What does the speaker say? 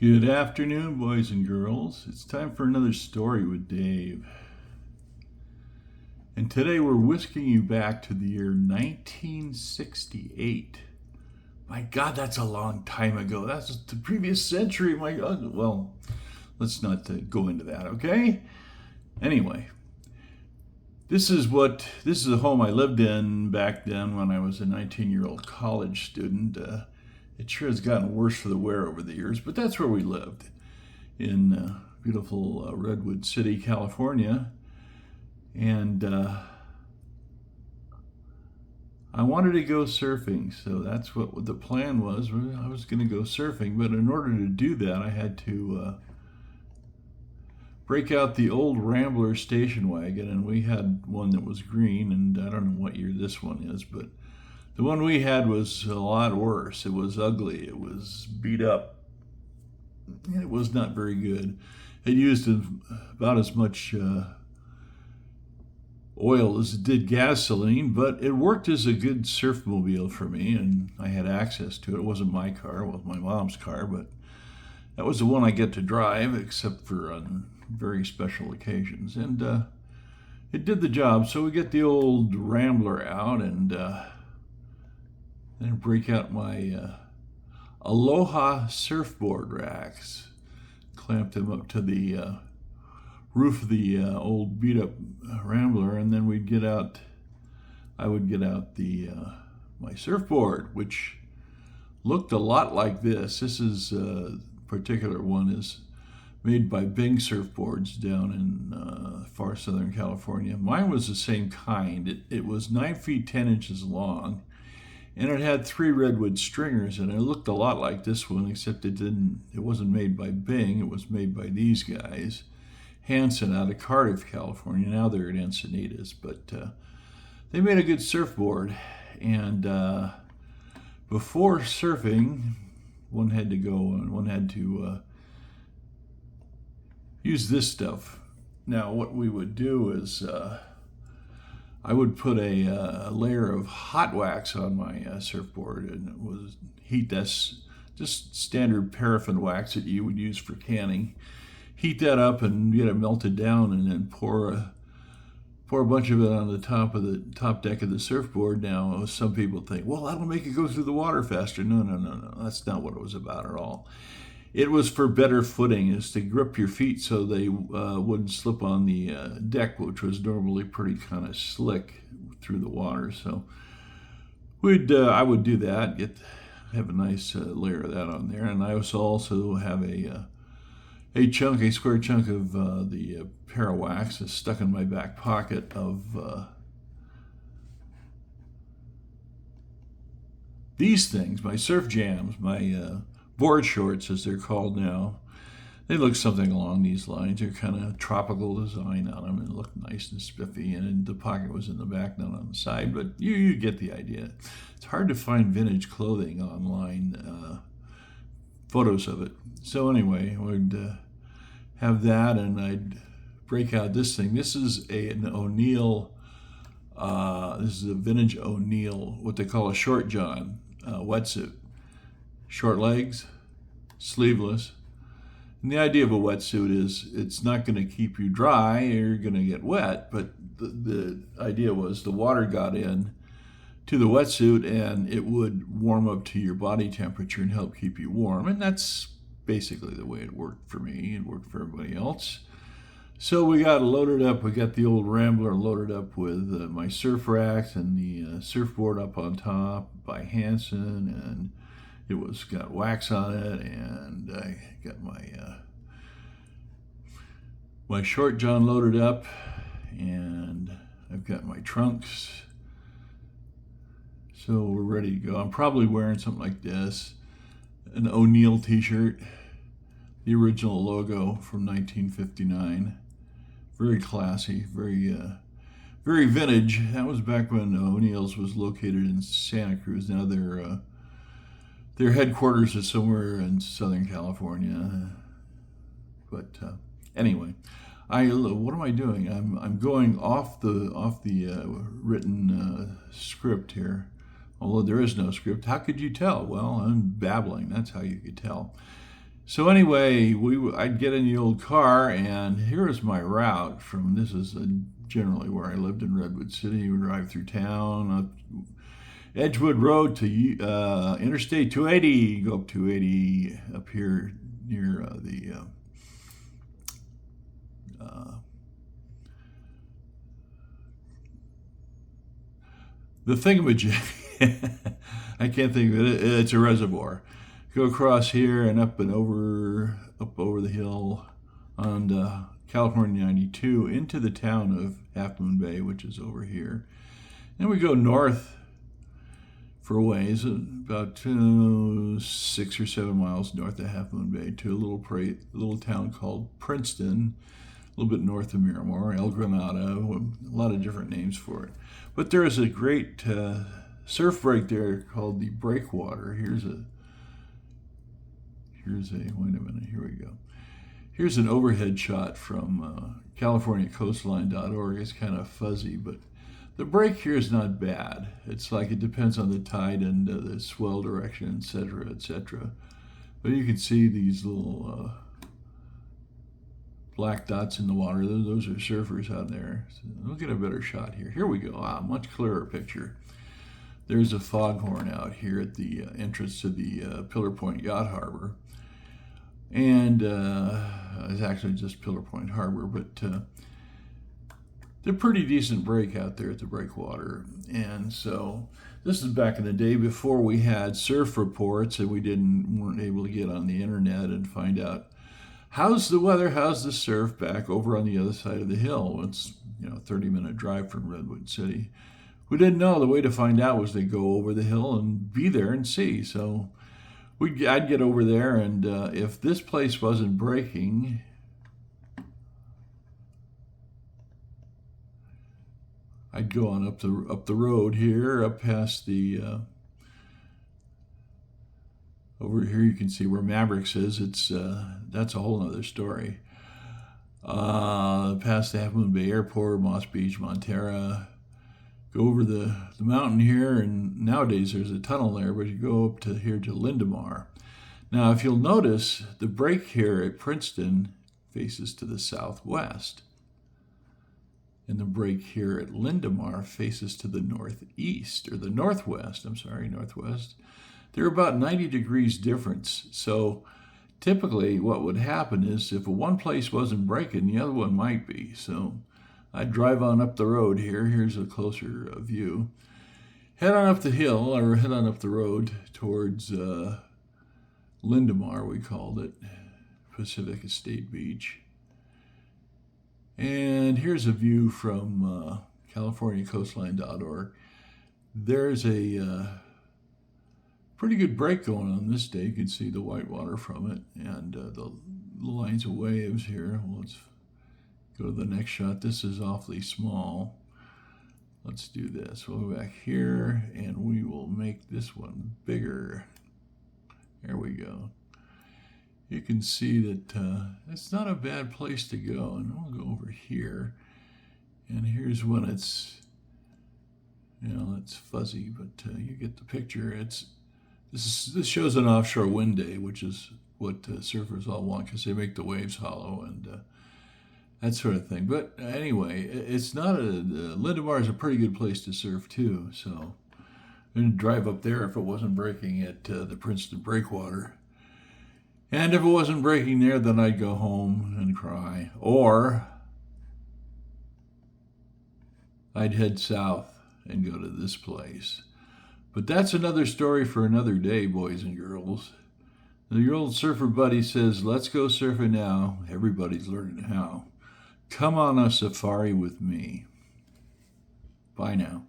Good afternoon, boys and girls. It's time for another story with Dave. And today we're whisking you back to the year 1968. My God, that's a long time ago. That's the previous century. My God. Well, let's not go into that, okay? Anyway, this is the home I lived in back then when I was a 19-year-old college student. It sure has gotten worse for the wear over the years, but that's where we lived in beautiful Redwood City, California. And I wanted to go surfing, so that's what the plan was. I was going to go surfing, but in order to do that, I had to break out the old Rambler station wagon, and we had one that was green, and I don't know what year this one is, but the one we had was a lot worse. It was ugly. It was beat up. It was not very good. It used about as much oil as it did gasoline, but it worked as a good surfmobile for me, and I had access to it. It wasn't my car. It was my mom's car, but that was the one I get to drive, except for on very special occasions. And it did the job. So we get the old Rambler out and then break out my Aloha surfboard racks, clamp them up to the roof of the old beat-up Rambler, and then I would get out my surfboard, which looked a lot like this. This is particular one is made by Bing Surfboards down in far southern California. Mine was the same kind. It was 9 feet 10 inches long, and it had 3 redwood stringers, and it looked a lot like this one, except it wasn't made by Bing. It was made by these guys, Hanson, out of Cardiff, California. Now they're at Encinitas, but they made a good surfboard. And before surfing, one had to use this stuff. Now, what we would do is I would put a layer of hot wax on my surfboard, and it was that's just standard paraffin wax that you would use for canning. Heat that up and get it melted down, and then pour a bunch of it on the top deck of the surfboard. Now, some people think, well, that'll make it go through the water faster. No. That's not what it was about at all. It was for better footing, is to grip your feet so they wouldn't slip on the deck, which was normally pretty kind of slick through the water. So I would do that, have a nice layer of that on there, and I also have a square chunk of the Parawax stuck in my back pocket of these things, my surf jams, my board shorts, as they're called now. They look something along these lines. They're kind of tropical design on them and look nice and spiffy. And the pocket was in the back, not on the side. But you get the idea. It's hard to find vintage clothing online, photos of it. So anyway, we'd have that, and I'd break out this thing. This is an O'Neill. This is a vintage O'Neill, what they call a short john wetsuit. Short legs, sleeveless. And the idea of a wetsuit is it's not going to keep you dry, you're going to get wet, but the idea was the water got in to the wetsuit and it would warm up to your body temperature and help keep you warm. And that's basically the way it worked for me. It worked for everybody else. So we got loaded up. We got the old Rambler loaded up with my surf racks and the surfboard up on top by Hanson, and it was got wax on it, and I got my short john loaded up, and I've got my trunks. So we're ready to go. I'm probably wearing something like this, an O'Neill t-shirt, the original logo from 1959. Very classy, very vintage. That was back when O'Neill's was located in Santa Cruz. Now their headquarters is somewhere in Southern California. But anyway, what am I doing? I'm going off the written script here. Although there is no script, how could you tell? Well, I'm babbling. That's how you could tell. So anyway, I'd get in the old car, and here's my route from. This is generally where I lived in Redwood City. You would drive through town, up Edgewood Road to Interstate 280. Go up 280 up here near the thingamajig. I can't think of it. It's a reservoir. Go across here and up over the hill on California 92 into the town of Half Moon Bay, which is over here. And we go north for a ways, about 6 or 7 miles north of Half Moon Bay, to a little town called Princeton, a little bit north of Miramar, El Granada, a lot of different names for it. But there is a great surf break there called the Breakwater. Here's a wait a minute, here we go. Here's an overhead shot from CaliforniaCoastline.org. It's kind of fuzzy, but the break here is not bad. It's like it depends on the tide and the swell direction, etc., etc. But you can see these little black dots in the water. Those are surfers out there. So we'll get a better shot here. Here we go. Much clearer picture. There's a foghorn out here at the entrance to the Pillar Point Yacht Harbor. And it's actually just Pillar Point Harbor, but they're pretty decent break out there at the Breakwater. And so this is back in the day before we had surf reports, and we weren't able to get on the internet and find out how's the weather, how's the surf back over on the other side of the hill. It's a 30-minute drive from Redwood City. We didn't know. The way to find out was to go over the hill and be there and see. So I'd get over there, and if this place wasn't breaking, I'd go on up the road here, up past the over here. You can see where Mavericks is. That's a whole other story. Past the Half Moon Bay Airport, Moss Beach, Montera. Go over the mountain here, and nowadays there's a tunnel there, but you go up to here to Lindemar. Now, if you'll notice, the break here at Princeton faces to the southwest, and the break here at Lindemar faces to the northeast, or the northwest, northwest. They're about 90 degrees difference. So typically what would happen is if one place wasn't breaking, the other one might be. So I'd drive on up the road here. Here's a closer view. Head on up the hill, or head on up the road towards Lindemar, we called it, Pacific Estate Beach. And here's a view from CaliforniaCoastline.org. There's a pretty good break going on this day. You can see the white water from it, and the lines of waves here. Let's go to the next shot. This is awfully small. Let's do this. We'll go back here, and we will make this one bigger. There we go. You can see that it's not a bad place to go. And we'll go over here. And here's when it's, it's fuzzy, but you get the picture. This shows an offshore wind day, which is what surfers all want, because they make the waves hollow and that sort of thing. But anyway, it's not Lindemar is a pretty good place to surf too. So I'd drive up there if it wasn't breaking at the Princeton Breakwater. And if it wasn't breaking there, then I'd go home and cry. Or I'd head south and go to this place. But that's another story for another day, boys and girls. Your old surfer buddy says, let's go surfing now. Everybody's learning how. Come on a safari with me. Bye now.